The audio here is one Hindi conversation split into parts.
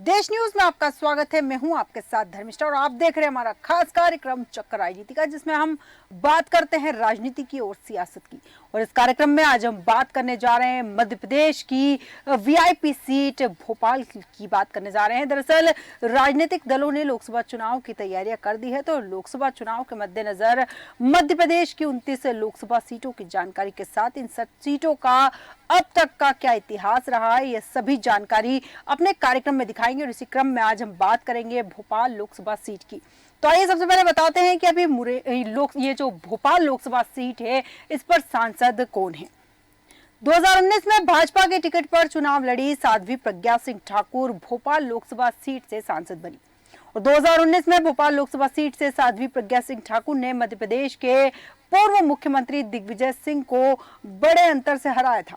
देश न्यूज में आपका स्वागत है। मैं हूं आपके साथ धर्मिष्ठा और आप देख रहे हैं हमारा खास कार्यक्रम चक्कर राजनीति का, जिसमें हम बात करते हैं राजनीति की और सियासत की। और इस कार्यक्रम में आज हम बात करने जा रहे हैं मध्य प्रदेश की वीआईपी सीट भोपाल की बात करने जा रहे हैं। दरअसल राजनीतिक दलों ने लोकसभा चुनाव की तैयारियां कर दी है, तो लोकसभा चुनाव के मद्देनजर मध्य प्रदेश की 29 लोकसभा सीटों की जानकारी के साथ इन सीटों का अब तक का क्या इतिहास रहा है, ये सभी जानकारी अपने कार्यक्रम में दिखाएंगे। और इसी क्रम में आज हम बात करेंगे भोपाल लोकसभा सीट की। तो आइए सबसे पहले बताते हैं कि अभी ये जो भोपाल लोकसभा सीट है, इस पर सांसद कौन है। 2019 में भाजपा के टिकट पर चुनाव लड़ी साध्वी प्रज्ञा सिंह ठाकुर भोपाल लोकसभा सीट से सांसद बनी। और 2019 में भोपाल लोकसभा सीट से साध्वी प्रज्ञा सिंह ठाकुर ने मध्य प्रदेश के पूर्व मुख्यमंत्री दिग्विजय सिंह को बड़े अंतर से हराया था।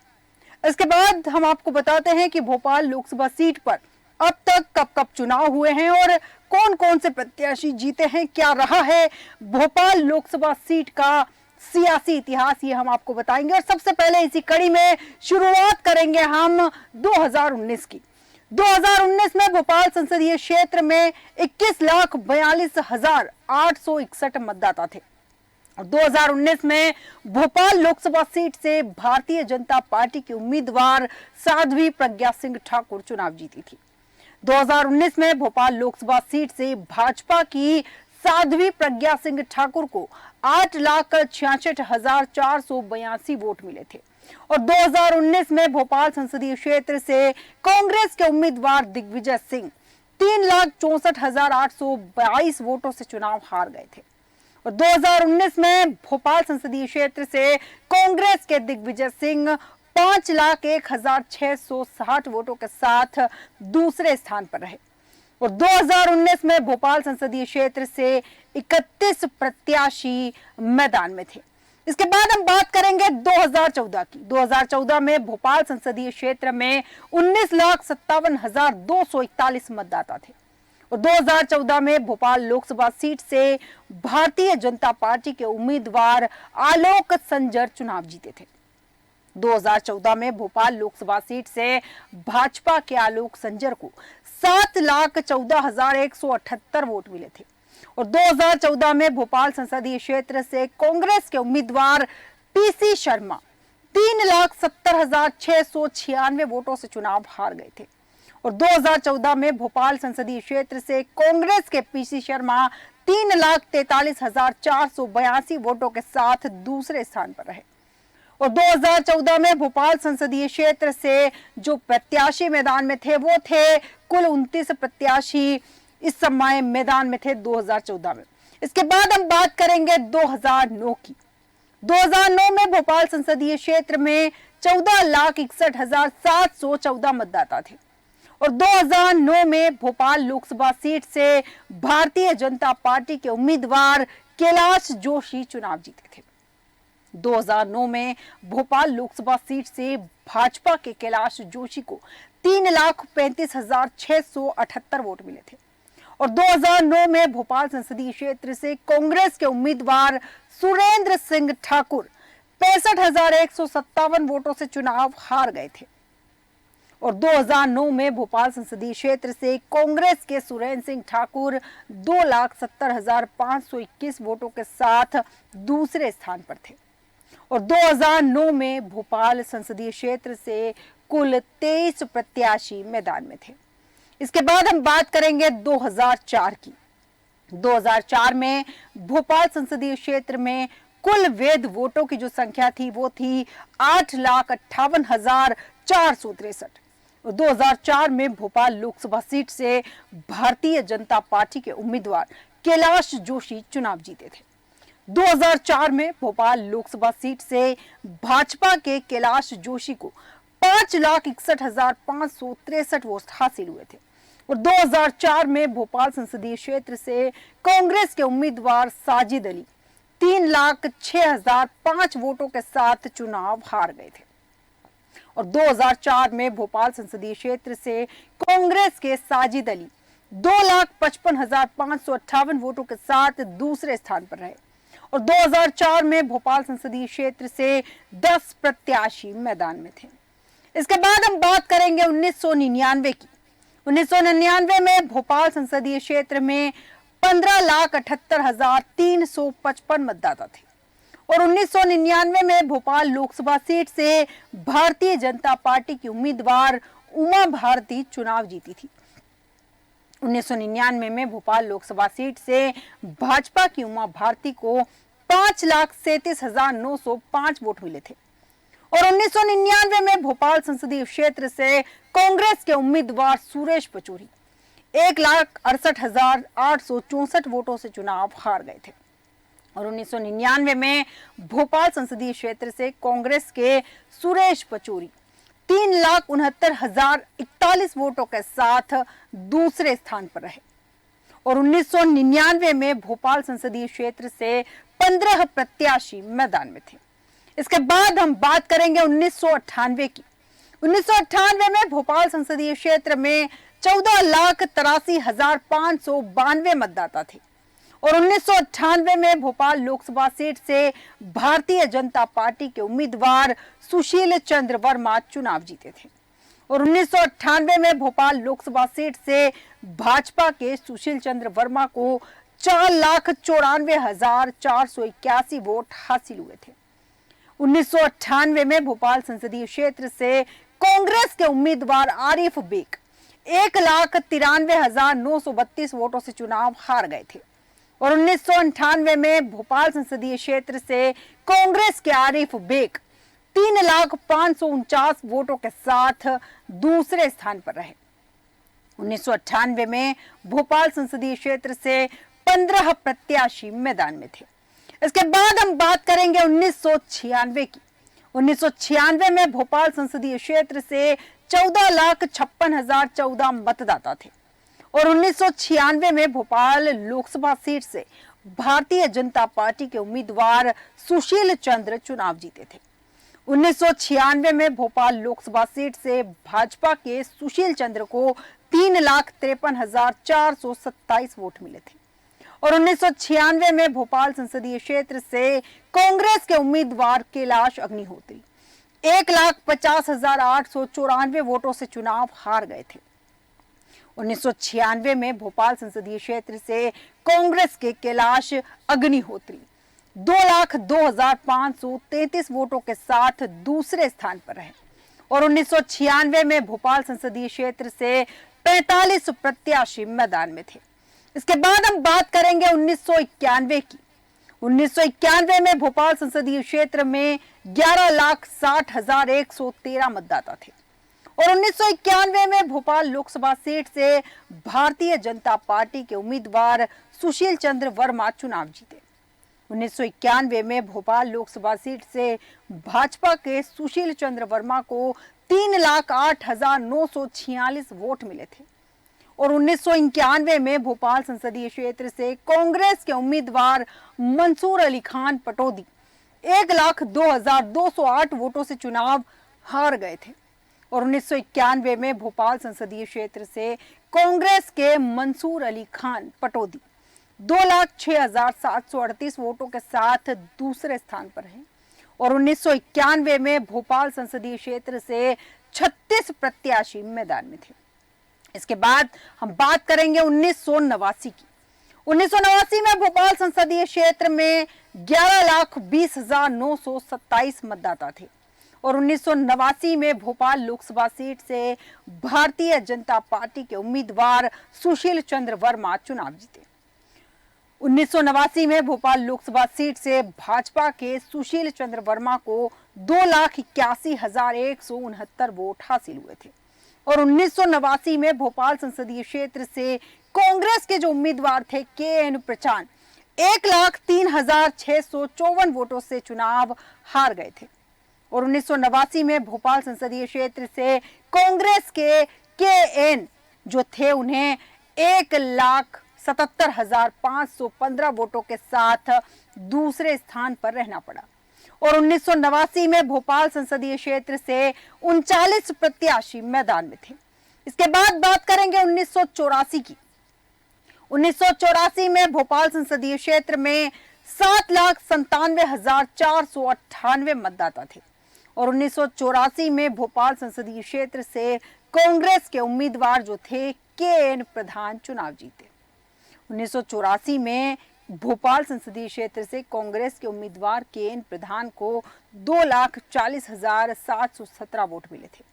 इसके बाद हम आपको बताते हैं कि भोपाल लोकसभा सीट पर अब तक कब कब चुनाव हुए हैं और कौन कौन से प्रत्याशी जीते हैं, क्या रहा है भोपाल लोकसभा सीट का सियासी इतिहास, ये हम आपको बताएंगे। और सबसे पहले इसी कड़ी में शुरुआत करेंगे हम 2019 की। 2019 में भोपाल संसदीय क्षेत्र में 21,42,861 मतदाता थे। 2019 में भोपाल लोकसभा सीट से भारतीय जनता पार्टी की उम्मीदवार साध्वी प्रज्ञा सिंह ठाकुर चुनाव जीती थी। 2019 में भोपाल लोकसभा सीट से भाजपा की साध्वी प्रज्ञा सिंह ठाकुर को 8,66,482 वोट मिले थे। और 2019 में भोपाल संसदीय क्षेत्र से कांग्रेस के उम्मीदवार दिग्विजय सिंह 3,64,822 वोटों से चुनाव हार गए थे। और 2019 में भोपाल संसदीय क्षेत्र से कांग्रेस के दिग्विजय सिंह 5,01,660 वोटों के साथ दूसरे स्थान पर रहे। और 2019 में भोपाल संसदीय क्षेत्र से 31 प्रत्याशी मैदान में थे। इसके बाद हम बात करेंगे 2014 की। 2014 में भोपाल संसदीय क्षेत्र में 19,57,241 मतदाता थे। और 2014 में भोपाल लोकसभा सीट से भारतीय जनता पार्टी के उम्मीदवार आलोक संजर चुनाव जीते थे। 2014 में भोपाल लोकसभा सीट से भाजपा के आलोक संजर को 7,14,178 वोट मिले थे। और 2014 में भोपाल संसदीय क्षेत्र से कांग्रेस के उम्मीदवार पीसी शर्मा 3,70,696 वोटों से चुनाव हार गए थे। और 2014 में भोपाल संसदीय क्षेत्र से कांग्रेस के पीसी शर्मा 3,43,482 वोटों के साथ दूसरे स्थान पर रहे। और 2014 में भोपाल संसदीय क्षेत्र से जो प्रत्याशी मैदान में थे, वो थे कुल 29 प्रत्याशी इस समय मैदान में थे 2014 में। इसके बाद हम बात करेंगे 2009 की। 2009 में भोपाल संसदीय क्षेत्र में 14,61,714 मतदाता थे। और 2009 में भोपाल लोकसभा सीट से भारतीय जनता पार्टी के उम्मीदवार कैलाश जोशी चुनाव जीते थे। 2009 में भोपाल लोकसभा सीट से भाजपा के कैलाश जोशी को 3,35,678 वोट मिले थे। और 2009 में भोपाल संसदीय क्षेत्र से कांग्रेस के उम्मीदवार सुरेंद्र सिंह ठाकुर 65,157 वोटों से चुनाव हार गए थे। और 2009 में भोपाल संसदीय क्षेत्र से कांग्रेस के सुरेंद्र सिंह ठाकुर 2,70,521 वोटों के साथ दूसरे स्थान पर थे। और 2009 में भोपाल संसदीय क्षेत्र से कुल 23 प्रत्याशी मैदान में थे। इसके बाद हम बात करेंगे 2004 की। 2004 में भोपाल संसदीय क्षेत्र में कुल वैध वोटों की जो संख्या थी, वो थी 8,58,463। 2004 में भोपाल लोकसभा सीट से भारतीय जनता पार्टी के उम्मीदवार कैलाश जोशी चुनाव जीते थे। 2004 में भोपाल लोकसभा सीट से भाजपा के कैलाश जोशी को 5,61,563 वोट हासिल हुए थे। और 2004 में भोपाल संसदीय क्षेत्र से कांग्रेस के उम्मीदवार साजिद अली 3,06,005 वोटों के साथ चुनाव हार गए थे। और 2004 में भोपाल संसदीय क्षेत्र से कांग्रेस के साजिद अली 2,55,558 वोटों के साथ दूसरे स्थान पर रहे। और 2004 में भोपाल संसदीय क्षेत्र से 10 प्रत्याशी मैदान में थे। इसके बाद हम बात करेंगे 1999 की। 1999 में भोपाल संसदीय क्षेत्र में 15,78,355 मतदाता थे और 1999 में भोपाल लोकसभा सीट से भारतीय जनता पार्टी की उम्मीदवार उमा भारती चुनाव जीती थी। 1999 में भोपाल लोकसभा सीट से भाजपा की उमा भारती को 5,37,905 वोट मिले थे और 1999 में भोपाल संसदीय क्षेत्र से कांग्रेस के उम्मीदवार सुरेश पचौरी 1,68,864 वोटों से चुनाव हार गए थे और 1999 में भोपाल संसदीय क्षेत्र से कांग्रेस के सुरेश पचौरी 3,69,041 वोटों के साथ दूसरे स्थान पर रहे और 1999 में भोपाल संसदीय क्षेत्र से 15 प्रत्याशी मैदान में थे। इसके बाद हम बात करेंगे 1998 की। 1998 में भोपाल संसदीय क्षेत्र में 14,83,592 मतदाता थे और 1998 में भोपाल लोकसभा सीट से भारतीय जनता पार्टी के उम्मीदवार सुशील चंद्र वर्मा चुनाव जीते थे और 1998 में भोपाल लोकसभा सीट से भाजपा के सुशील चंद्र वर्मा को 4,94,481 वोट हासिल हुए थे। 1998 में भोपाल संसदीय क्षेत्र से कांग्रेस के उम्मीदवार आरिफ बेग 1,93,932 वोटों से चुनाव हार गए थे और 1998 में भोपाल संसदीय क्षेत्र से कांग्रेस के आरिफ बेग 3,05,49 वोटों के साथ दूसरे स्थान पर रहे। 1998 में भोपाल संसदीय क्षेत्र से 15 प्रत्याशी मैदान में थे। इसके बाद हम बात करेंगे 1996 की। 1996 में भोपाल संसदीय क्षेत्र से 14,56,014 मतदाता थे और 1996 में भोपाल लोकसभा सीट से भारतीय जनता पार्टी के उम्मीदवार सुशील चंद्र चुनाव जीते थे। 1996 में भोपाल लोकसभा सीट से भाजपा के सुशील चंद्र को 3,53,427 वोट मिले थे और 1996 में भोपाल संसदीय क्षेत्र से कांग्रेस के उम्मीदवार कैलाश अग्निहोत्री 1,50,894 वोटों से चुनाव हार गए थे। 1996 में भोपाल संसदीय क्षेत्र से कांग्रेस के कैलाश अग्निहोत्री 2,02,533 वोटों के साथ दूसरे स्थान पर रहे और 1996 में भोपाल संसदीय क्षेत्र से 45 प्रत्याशी मैदान में थे। इसके बाद हम बात करेंगे 1991 की। 1991 में भोपाल संसदीय क्षेत्र में 11,60,113 मतदाता थे और 1991 में भोपाल लोकसभा सीट से भारतीय जनता पार्टी के उम्मीदवार सुशील चंद्र वर्मा चुनाव जीते। 1991 में भोपाल लोकसभा सीट से भाजपा के सुशील चंद्र वर्मा को 3,08,946 वोट मिले थे और 1991 में भोपाल संसदीय क्षेत्र से कांग्रेस के उम्मीदवार मंसूर अली खान पटौदी 1,02,208 वोटों से चुनाव हार गए थे और 1991 में भोपाल संसदीय क्षेत्र से कांग्रेस के मंसूर अली खान पटौदी 2,06,738 वोटों के साथ दूसरे स्थान पर हैं और 1991 में भोपाल संसदीय क्षेत्र से 36 प्रत्याशी मैदान में थे। इसके बाद हम बात करेंगे 1989 की। 1989 में भोपाल संसदीय क्षेत्र में 11,20,927 मतदाता थे और 1989 में भोपाल लोकसभा सीट से भारतीय जनता पार्टी के उम्मीदवार सुशील चंद्र वर्मा चुनाव जीते। 1989 में भोपाल लोकसभा सीट से भाजपा के सुशील चंद्र वर्मा को 2,81,169 वोट हासिल हुए थे और 1989 में भोपाल संसदीय क्षेत्र से कांग्रेस के जो उम्मीदवार थे के.एन. प्रचान 1,03,654 वोटों से चुनाव हार गए थे और 1989 में भोपाल संसदीय क्षेत्र से कांग्रेस के के.एन. जो थे उन्हें 1,77,515 वोटों के साथ दूसरे स्थान पर रहना पड़ा और 1989 में भोपाल संसदीय क्षेत्र से 39 प्रत्याशी मैदान में थे। इसके बाद बात करेंगे 1984 की। 1984 में भोपाल संसदीय क्षेत्र में 7,97,498 मतदाता थे और 1984 में भोपाल संसदीय क्षेत्र से कांग्रेस के उम्मीदवार जो थे के.एन. प्रधान चुनाव जीते। 1984 में भोपाल संसदीय क्षेत्र से कांग्रेस के उम्मीदवार के.एन. प्रधान को 2,40,717 वोट मिले थे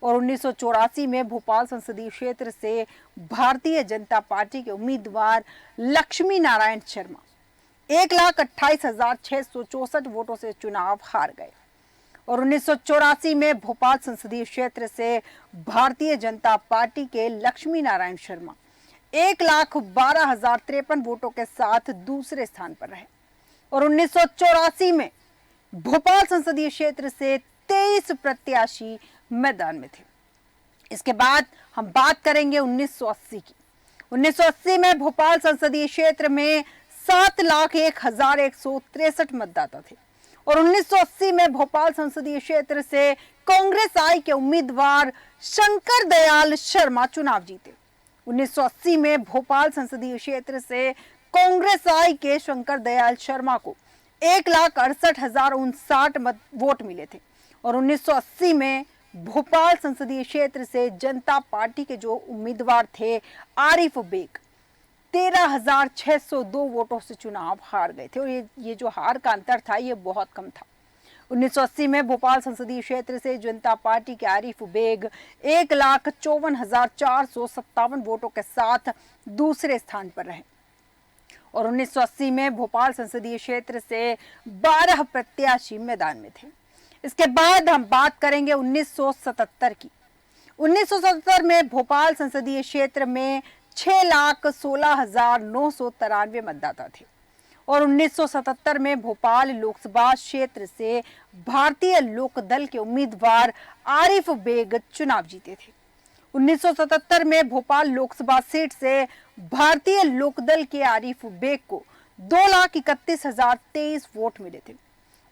और 1984 में भोपाल संसदीय क्षेत्र से भारतीय जनता पार्टी के उम्मीदवार लक्ष्मी नारायण शर्मा 1,28,664 वोटों से चुनाव हार गए और 1984 में भोपाल संसदीय क्षेत्र से भारतीय जनता पार्टी के लक्ष्मी नारायण शर्मा 1,12,053 वोटों के साथ दूसरे स्थान पर रहे और 1984 में भोपाल संसदीय क्षेत्र से 23 प्रत्याशी मैदान में थे। इसके बाद हम बात करेंगे 1980 की। 1980 में भोपाल संसदीय क्षेत्र में 7,01,163 मतदाता थे और 1980 में भोपाल संसदीय क्षेत्र से कांग्रेस आई के उम्मीदवार शंकर दयाल शर्मा चुनाव जीते। 1980 में भोपाल संसदीय क्षेत्र से कांग्रेस आई के शंकर दयाल शर्मा को 1,68,059 वोट मिले थे और 1980 में भोपाल संसदीय क्षेत्र से जनता पार्टी के जो उम्मीदवार थे आरिफ बेग 13,602 वोटों से चुनाव हार गए थे और ये जो हार का अंतर था ये बहुत कम था। 1980 में भोपाल संसदीय क्षेत्र से जनता पार्टी के आरिफ बेग 1,54,457 वोटों के साथ दूसरे स्थान पर रहे और 1980 में भोपाल संसदीय क्षेत्र से 12 प्रत्याशी मैदान में थे। इसके बाद हम बात करेंगे 1977 की। 1977 में भोपाल संसदीय क्षेत्र में 6,16,993 मतदाता थे और 1977 में भोपाल लोकसभा क्षेत्र से भारतीय लोकदल के उम्मीदवार आरिफ बेग चुनाव जीते थे। 1977 में भोपाल लोकसभा सीट से भारतीय लोकदल के आरिफ बेग को 2,31,023 वोट मिले थे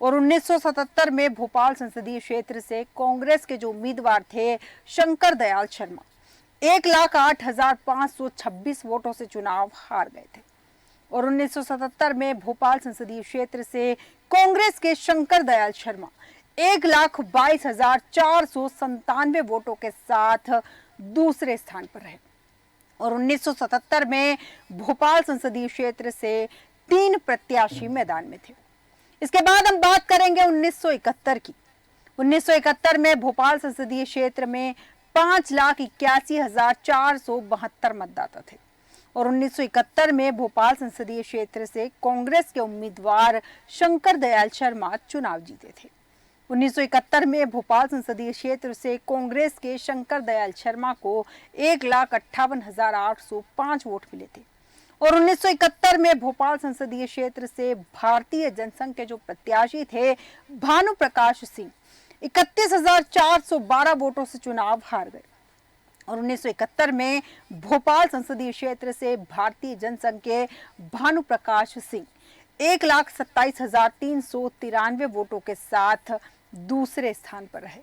और 1977 में भोपाल संसदीय क्षेत्र से कांग्रेस के जो उम्मीदवार थे शंकर दयाल शर्मा 1,08,526 वोटों से चुनाव हार गए थे और 1977 में भोपाल संसदीय क्षेत्र से कांग्रेस के शंकर दयाल शर्मा 1,22,497 वोटों के साथ दूसरे स्थान पर रहे और 1977 में भोपाल संसदीय क्षेत्र से 3 प्रत्याशी मैदान में थे। इसके बाद हम बात करेंगे 1971 की। 1971 में भोपाल संसदीय क्षेत्र में 5,81,472 मतदाता थे और 1971 में भोपाल संसदीय क्षेत्र से कांग्रेस के उम्मीदवार शंकर दयाल शर्मा चुनाव जीते थे। 1971 में भोपाल संसदीय क्षेत्र से कांग्रेस के शंकर दयाल शर्मा को 1,58,805 वोट मिले थे और 1971 में भोपाल संसदीय क्षेत्र से भारतीय जनसंघ के जो प्रत्याशी थे भानु प्रकाश सिंह 31,412 वोटों से चुनाव हार गए और 1971 में भोपाल संसदीय क्षेत्र से भारतीय जनसंघ के भानु प्रकाश सिंह 1,27,393 वोटों के साथ दूसरे स्थान पर रहे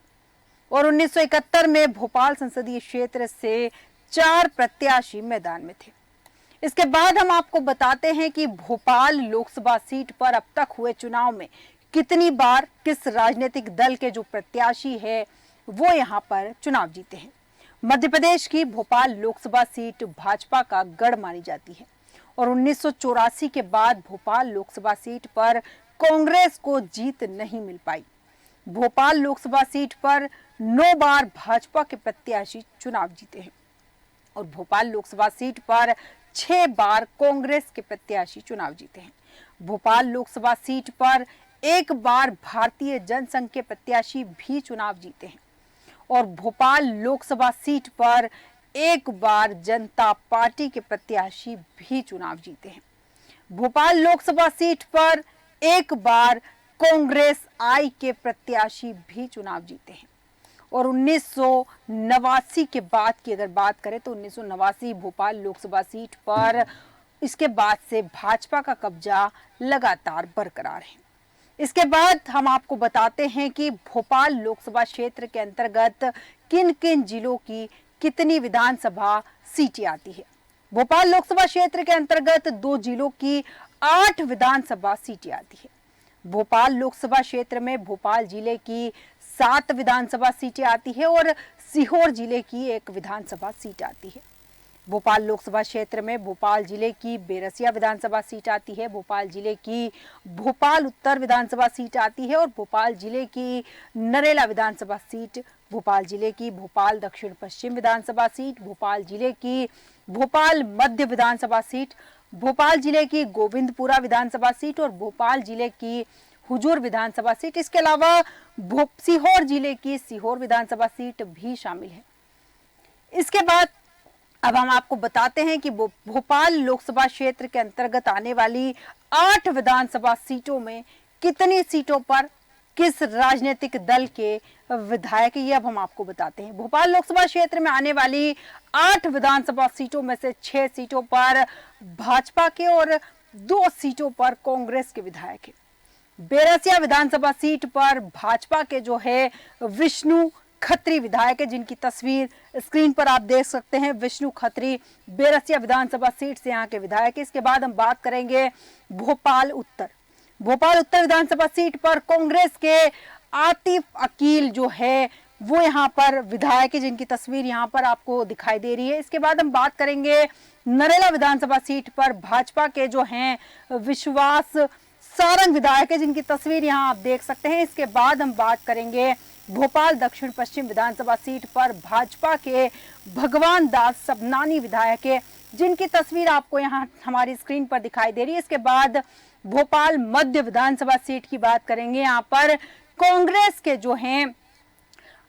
और 1971 में भोपाल संसदीय क्षेत्र से 4 प्रत्याशी मैदान में थे। इसके बाद हम आपको बताते हैं कि भोपाल लोकसभा सीट पर अब तक हुए चुनाव में कितनी बार किस राजनीतिक दल के जो प्रत्याशी है वो यहाँ पर चुनाव जीते हैं। मध्य प्रदेश की भोपाल लोकसभा सीट भाजपा का गढ़ मानी जाती है और 1984 के बाद भोपाल लोकसभा सीट पर कांग्रेस को जीत नहीं मिल पाई। भोपाल लोकसभा सीट पर 9 बार भाजपा के प्रत्याशी चुनाव जीते हैं और भोपाल लोकसभा सीट पर 6 बार कांग्रेस के प्रत्याशी चुनाव जीते हैं। भोपाल लोकसभा सीट पर 1 बार भारतीय जनसंघ के प्रत्याशी भी चुनाव जीते हैं और भोपाल लोकसभा सीट पर 1 बार जनता पार्टी के प्रत्याशी भी चुनाव जीते हैं। भोपाल लोकसभा सीट पर 1 बार कांग्रेस आई के प्रत्याशी भी चुनाव जीते हैं और 1989 के बाद की अगर बात करें तो 1989 भोपाल लोकसभा सीट पर इसके बाद से भाजपा का कब्जा लगातार बरकरार है। इसके बाद हम आपको बताते हैं कि भोपाल लोकसभा क्षेत्र के अंतर्गत किन किन जिलों की कितनी विधानसभा सीटें आती है। भोपाल लोकसभा क्षेत्र के अंतर्गत 2 जिलों की 8 विधानसभा सीटें आती है। भोपाल लोकसभा क्षेत्र में भोपाल जिले की 7 विधानसभा सीटें आती है और सीहोर जिले की 1 विधानसभा सीट आती है। भोपाल लोकसभा क्षेत्र में भोपाल जिले की बेरसिया विधानसभा सीट आती है, भोपाल जिले की भोपाल उत्तर विधानसभा सीट आती है और भोपाल जिले की नरेला विधानसभा सीट, भोपाल जिले की भोपाल दक्षिण पश्चिम विधानसभा सीट, भोपाल जिले की भोपाल मध्य विधानसभा सीट, भोपाल जिले की गोविंदपुरा विधानसभा सीट और भोपाल जिले की हुजूर विधानसभा सीट। इसके अलावा सीहोर जिले की सीहोर विधानसभा सीट भी शामिल है। इसके बाद अब हम आपको बताते हैं कि भोपाल लोकसभा क्षेत्र के अंतर्गत आने वाली 8 विधानसभा सीटों में कितनी सीटों पर किस राजनीतिक दल के विधायक, ये अब हम आपको बताते हैं। भोपाल लोकसभा क्षेत्र में आने वाली 8 विधानसभा सीटों में से 6 सीटों पर भाजपा के और 2 सीटों पर कांग्रेस के विधायक हैं। बेरसिया विधानसभा सीट पर भाजपा के जो है विष्णु खत्री विधायक है, जिनकी तस्वीर स्क्रीन पर आप देख सकते हैं। विष्णु खत्री बेरसिया विधानसभा सीट से यहाँ के विधायक है। इसके बाद हम बात करेंगे भोपाल उत्तर। भोपाल उत्तर विधानसभा सीट पर कांग्रेस के आतिफ अकील जो है वो यहाँ पर विधायक है, जिनकी तस्वीर यहाँ पर आपको दिखाई दे रही है। इसके बाद हम बात करेंगे नरेला विधानसभा सीट पर भाजपा के जो हैं विश्वास सारंग विधायक है, जिनकी तस्वीर यहाँ आप देख सकते हैं। इसके बाद हम बात करेंगे भोपाल दक्षिण पश्चिम विधानसभा सीट पर भाजपा के भगवान दास सबनानी विधायक है, जिनकी तस्वीर आपको यहाँ हमारी स्क्रीन पर दिखाई दे रही है। इसके बाद भोपाल मध्य विधानसभा सीट की बात करेंगे। यहाँ पर कांग्रेस के जो हैं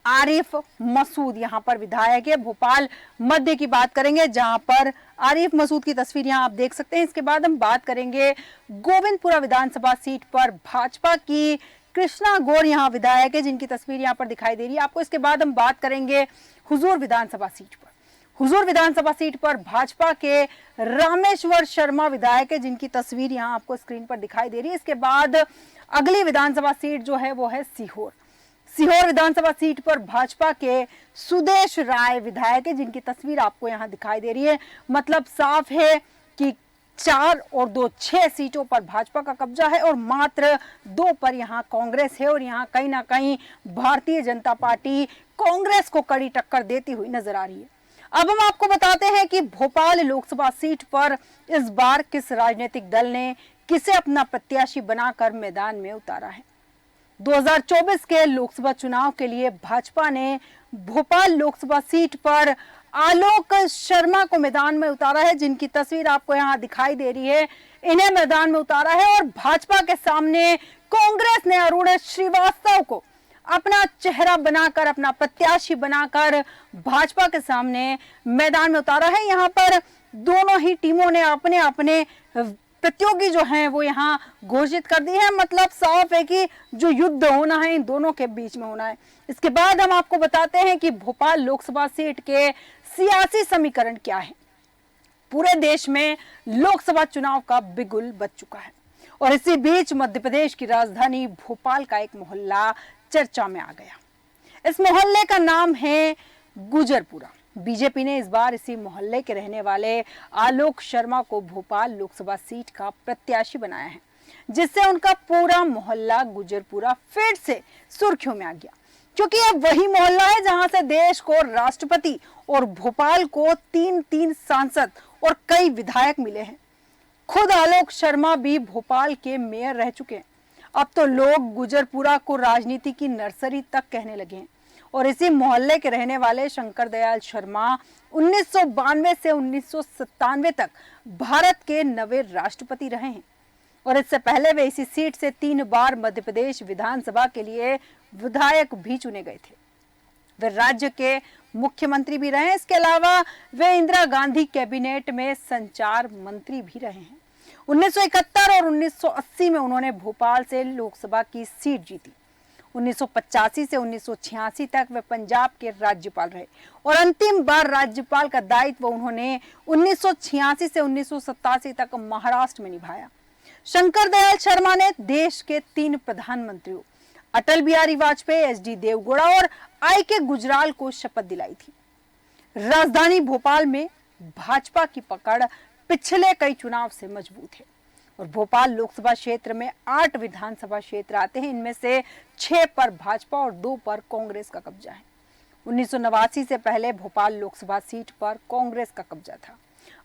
आरिफ मसूद यहाँ पर विधायक है। भोपाल मध्य की बात करेंगे जहां पर आरिफ मसूद की तस्वीर यहाँ आप देख सकते हैं। इसके बाद हम बात करेंगे गोविंदपुरा विधानसभा सीट पर भाजपा की कृष्णा गौर यहाँ विधायक है, जिनकी तस्वीर यहाँ पर दिखाई दे रही है आपको। इसके बाद हम बात करेंगे हुजूर विधानसभा सीट पर। हुजूर विधानसभा सीट पर भाजपा के रामेश्वर शर्मा विधायक है, जिनकी तस्वीर यहाँ आपको स्क्रीन पर दिखाई दे रही है। इसके बाद अगली विधानसभा सीट जो है वो है सीहोर। सीहोर विधानसभा सीट पर भाजपा के सुदेश राय विधायक है, जिनकी तस्वीर आपको यहाँ दिखाई दे रही है। मतलब साफ है कि 4 और 2 6 सीटों पर भाजपा का कब्जा है और मात्र 2 पर यहाँ कांग्रेस है और यहाँ कहीं ना कहीं भारतीय जनता पार्टी कांग्रेस को कड़ी टक्कर देती हुई नजर आ रही है। अब हम आपको बताते हैं कि भोपाल लोकसभा सीट पर इस बार किस राजनीतिक दल ने किसे अपना प्रत्याशी बनाकर मैदान में उतारा है। 2024 के लोकसभा चुनाव के लिए भाजपा ने भोपाल लोकसभा सीट पर आलोक शर्मा को मैदान में उतारा है, जिनकी तस्वीर आपको यहाँ दिखाई दे रही है। इन्हें मैदान में उतारा है और भाजपा के सामने कांग्रेस ने अरुण श्रीवास्तव को अपना चेहरा बनाकर, अपना प्रत्याशी बनाकर भाजपा के सामने मैदान में उतारा है। यहाँ पर दोनों ही टीमों ने अपने अपने प्रतियोगी जो हैं वो यहाँ घोषित कर दी है। मतलब साफ है कि जो युद्ध होना है इन दोनों के बीच में होना है। इसके बाद हम आपको बताते हैं कि भोपाल लोकसभा सीट के सियासी समीकरण क्या है। पूरे देश में लोकसभा चुनाव का बिगुल बज चुका है और इसी बीच मध्य प्रदेश की राजधानी भोपाल का एक मोहल्ला चर्चा में आ गया। इस मोहल्ले का नाम है गुजरपुरा। बीजेपी ने इस बार इसी मोहल्ले के रहने वाले आलोक शर्मा को भोपाल लोकसभा सीट का प्रत्याशी बनाया है, जिससे उनका पूरा मोहल्ला गुजरपुरा फिर से सुर्खियों में आ गया, क्योंकि यह वही मोहल्ला है जहां से देश को राष्ट्रपति और भोपाल को 3 सांसद और कई विधायक मिले हैं। खुद आलोक शर्मा भी भोपाल के मेयर रह चुके हैं। अब तो लोग गुजरपुरा को राजनीति की नर्सरी तक कहने लगे हैं और इसी मोहल्ले के रहने वाले शंकर दयाल शर्मा 1992 से 1997 तक भारत के 9वें राष्ट्रपति रहे हैं और इससे पहले वे इसी सीट से 3 बार मध्य प्रदेश विधानसभा के लिए विधायक भी चुने गए थे। वे राज्य के मुख्यमंत्री भी रहे हैं। इसके अलावा वे इंदिरा गांधी कैबिनेट में संचार मंत्री भी रहे हैं। 1971 और 1980 में उन्होंने भोपाल से लोकसभा की सीट जीती। 1985 से 1986 तक वे पंजाब के राज्यपाल रहे और अंतिम बार राज्यपाल का दायित्व उन्होंने 1986 से 1987 तक महाराष्ट्र में निभाया। शंकर दयाल शर्मा ने देश के 3 प्रधानमंत्रियों अटल बिहारी वाजपेयी, एच.डी. देवगौड़ा और आई.के. गुजराल को शपथ दिलाई थी। राजधानी भोपाल में भाजपा की पकड़ पिछले कई चुनाव से मजबूत है और भोपाल लोकसभा क्षेत्र में 8 विधानसभा क्षेत्र आते हैं। इनमें से 6 पर भाजपा और 2 पर कांग्रेस का कब्जा है। 1989 से पहले भोपाल लोकसभा सीट पर कांग्रेस का कब्जा था,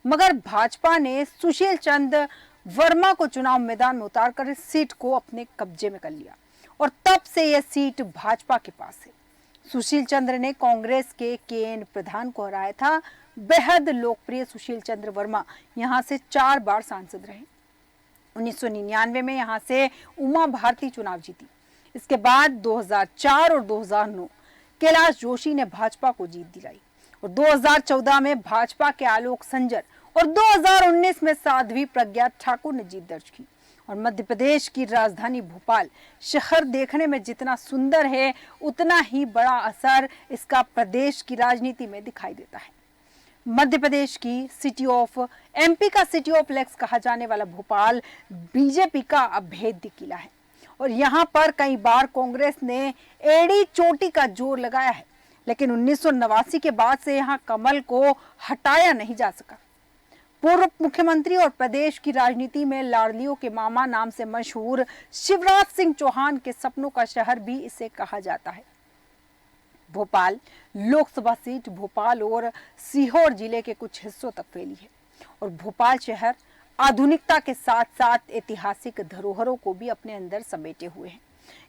मगर भाजपा ने सुशील चंद्र वर्मा को चुनाव मैदान में उतारकर इस सीट को अपने कब्जे में कर लिया और तब से यह सीट भाजपा के पास है। सुशील चंद्र ने कांग्रेस के केएन प्रधान को हराया था। बेहद लोकप्रिय सुशील चंद्र वर्मा यहां से 4 बार सांसद रहे। 1999 में यहां से उमा भारती चुनाव जीती। इसके बाद 2004 और 2009 कैलाश जोशी ने भाजपा को जीत दिलाई और 2014 में भाजपा के आलोक संजर और 2019 में साध्वी प्रज्ञा ठाकुर ने जीत दर्ज की। और मध्य प्रदेश की राजधानी भोपाल शहर देखने में जितना सुंदर है, उतना ही बड़ा असर इसका प्रदेश की राजनीति में दिखाई देता है। मध्य प्रदेश की सिटी ऑफ एमपी का सिटी ऑफ लेक्स कहा जाने वाला भोपाल बीजेपी का अभेद्य किला है और यहाँ पर कई बार कांग्रेस ने एड़ी चोटी का जोर लगाया है, लेकिन 1989 के बाद से यहाँ कमल को हटाया नहीं जा सका। पूर्व मुख्यमंत्री और प्रदेश की राजनीति में लाडलियों के मामा नाम से मशहूर शिवराज सिंह चौहान के सपनों का शहर भी इसे कहा जाता है। भोपाल लोकसभा सीट भोपाल और सीहोर जिले के कुछ हिस्सों तक फैली है और भोपाल शहर आधुनिकता के साथ साथ ऐतिहासिक धरोहरों को भी अपने अंदर समेटे हुए हैं।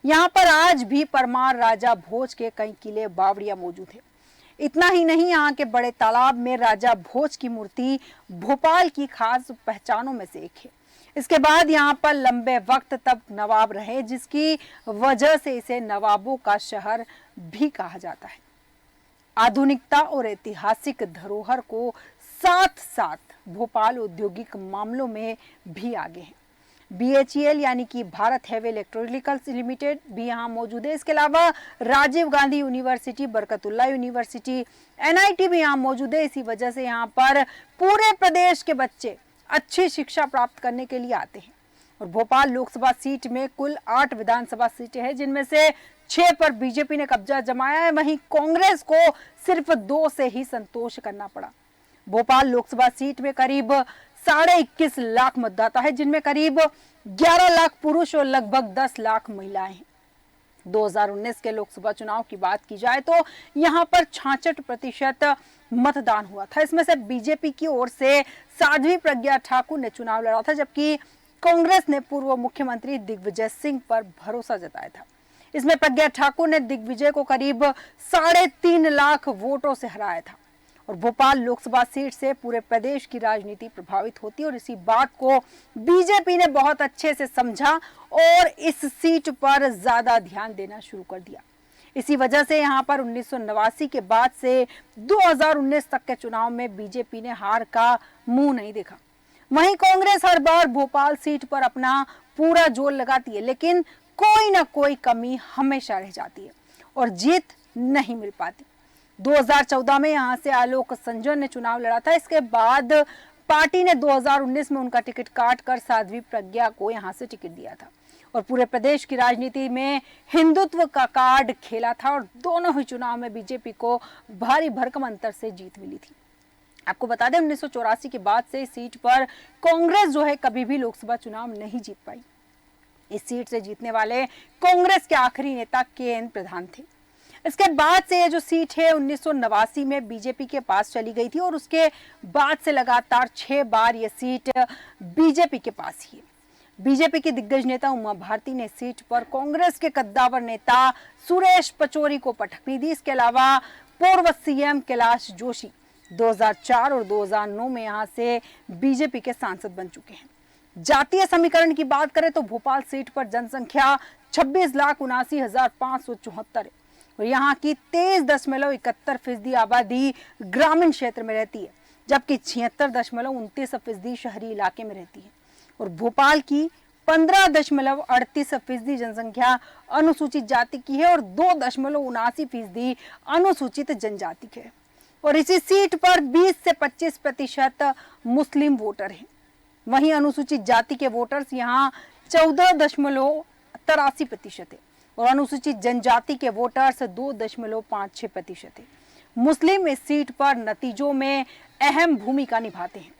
यहाँ पर आज भी परमार राजा भोज के कई किले बावड़ियां मौजूद है। इतना ही नहीं, यहाँ के बड़े तालाब में राजा भोज की मूर्ति भोपाल की खास पहचानों में से एक है। इसके बाद यहाँ पर लंबे वक्त तक नवाब रहे, जिसकी वजह से इसे नवाबों का शहर भी कहा जाता है। आधुनिकता और ऐतिहासिक धरोहर को साथ साथ भोपाल औद्योगिक मामलों में भी आगे है। BHEL यानी कि भारत हेवी इलेक्ट्रिकल्स लिमिटेड भी यहाँ मौजूद है। इसके अलावा Rajiv Gandhi university, Barkatullah university, NIT भी यहाँ मौजूद है। इसी वजह से यहाँ पर पूरे प्रदेश के बच्चे अच्छी शिक्षा प्राप्त करने के लिए आते हैं। और भोपाल लोकसभा सीट में कुल 8 विधानसभा सीटें हैं, जिनमें से 6 पर बीजेपी ने कब्जा जमाया है। वहीं कांग्रेस को सिर्फ 2 से ही संतोष करना पड़ा। भोपाल लोकसभा सीट में करीब 21.5 लाख मतदाता है, जिनमें करीब 11 लाख पुरुष और लगभग 10 लाख महिलाएं हैं। 2019 के लोकसभा चुनाव की बात की जाए तो यहां पर 66% मतदान हुआ था। इसमें से बीजेपी की ओर से साध्वी प्रज्ञा ठाकुर ने चुनाव लड़ा था, जबकि कांग्रेस ने पूर्व मुख्यमंत्री दिग्विजय सिंह पर भरोसा जताया था। इसमें प्रज्ञा ठाकुर ने दिग्विजय को करीब 3.5 लाख वोटों से हराया था। और भोपाल लोकसभा सीट से पूरे प्रदेश की राजनीति प्रभावित होती है और इसी बात को बीजेपी ने बहुत अच्छे से समझा और इस सीट पर ज्यादा ध्यान देना शुरू कर दिया। इसी वजह से यहाँ पर 1989 के बाद से 2019 तक के चुनाव में बीजेपी ने हार का मुंह नहीं देखा। वहीं कांग्रेस हर बार भोपाल सीट पर अपना पूरा जोर लगाती है, लेकिन कोई ना कोई कमी हमेशा रह जाती है और जीत नहीं मिल पाती। 2014 में यहां से आलोक संजर ने चुनाव लड़ा था। इसके बाद पार्टी ने 2019 में उनका टिकट काट कर साध्वी प्रज्ञा को यहां से टिकट दिया था और पूरे प्रदेश की राजनीति में हिंदुत्व का कार्ड खेला था और दोनों ही चुनाव में बीजेपी को भारी भरकम अंतर से जीत मिली थी। आपको बता दें, 1984 के बाद से इस सीट पर कांग्रेस जो है कभी भी लोकसभा चुनाव नहीं जीत पाई। इस सीट से जीतने वाले कांग्रेस के आखिरी नेता केएन प्रधान थे। इसके बाद से ये जो सीट है 1989 में बीजेपी के पास चली गई थी और उसके बाद से लगातार 6 बार ये सीट बीजेपी के पास ही है। बीजेपी के दिग्गज नेता उमा भारती ने सीट पर कांग्रेस के कद्दावर नेता सुरेश पचौरी को पटखनी दी। इसके अलावा पूर्व CM कैलाश जोशी 2004 और 2009 में यहाँ से बीजेपी के सांसद बन चुके हैं। जातीय समीकरण की बात करें तो भोपाल सीट पर जनसंख्या 26,79,574 है और यहाँ की 23.71% आबादी ग्रामीण क्षेत्र में रहती है, जबकि 76.29% शहरी इलाके में रहती है और भोपाल की 15.38% जनसंख्या अनुसूचित जाति की है और 2.79% अनुसूचित जनजाति की है। और इसी सीट पर 20 से 25% मुस्लिम वोटर हैं। वहीं अनुसूचित जाति के वोटर्स यहाँ 14.83% है और अनुसूचित जनजाति के वोटर्स 2.56% है। मुस्लिम इस सीट पर नतीजों में अहम भूमिका निभाते हैं।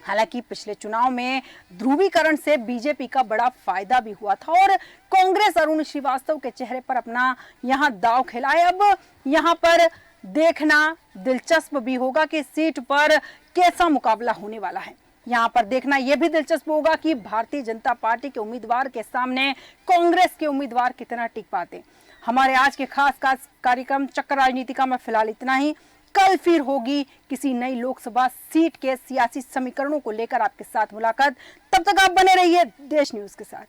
हालांकि पिछले चुनाव में ध्रुवीकरण से बीजेपी का बड़ा फायदा भी हुआ था और कांग्रेस अरुण श्रीवास्तव के चेहरे पर अपना यहां दांव खेला है। अब यहां पर देखना दिलचस्प भी होगा कि सीट पर कैसा मुकाबला होने वाला है। यहाँ पर देखना यह भी दिलचस्प होगा कि भारतीय जनता पार्टी के उम्मीदवार के सामने कांग्रेस के उम्मीदवार कितना टिक पाते। हमारे आज के खास कार्यक्रम चक्कर राजनीति का में फिलहाल इतना ही। कल फिर होगी किसी नई लोकसभा सीट के सियासी समीकरणों को लेकर आपके साथ मुलाकात। तब तक आप बने रहिए देश न्यूज के साथ।